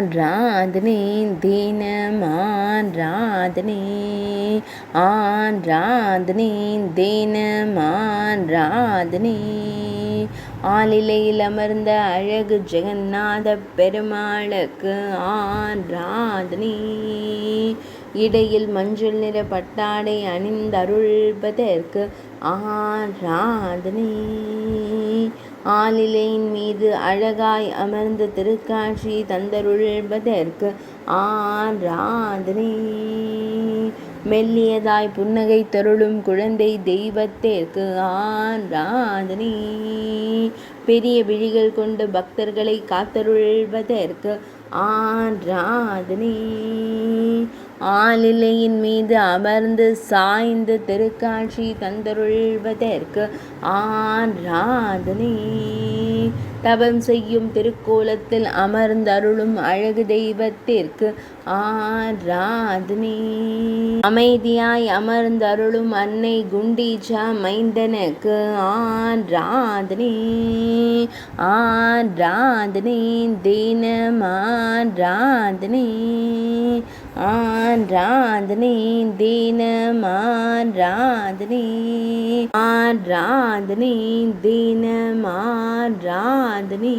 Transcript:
ஆராதனை தினம் ஆராதனை ஆராதனை தினம் ஆராதனை ஆலிலையில் அமர்ந்த அழகு ஜெகநாத பெருமாளுக்கு ஆராதனை இடையில் மஞ்சள் நிற பட்டாடை அணிந்தருள்வதற்கு ஆராதனை ஆலிலையின் மீது அழகாய் அமர்ந்து திருக்காட்சி தந்தருள்வதற்கு ஆராதனை மெல்லியதாய் புன்னகை தருளும் குழந்தை தெய்வத்திற்கு ஆராதனை பெரிய விழிகள் கொண்டு பக்தர்களை காத்தருள்வதற்கு ஆராதனை ஆலிலையின் மீது அமர்ந்து சாய்ந்து திருக்காட்சி தந்தருள்வதற்கு ஆராதனை தவம் செய்யும் திருக்கோலத்தில் அமர்ந்தருளும் அழகு தெய்வத்திற்கு ஆராதனை அமைதியாய் அமர்ந்தருளும் அன்னை குண்டீச்சா மைந்தனுக்கு ஆராதனை ஆராதனை தினம் ஆராதனை ஆராதனை தினம் ஆராதனை ஆராதனை தினம் ஆராதனை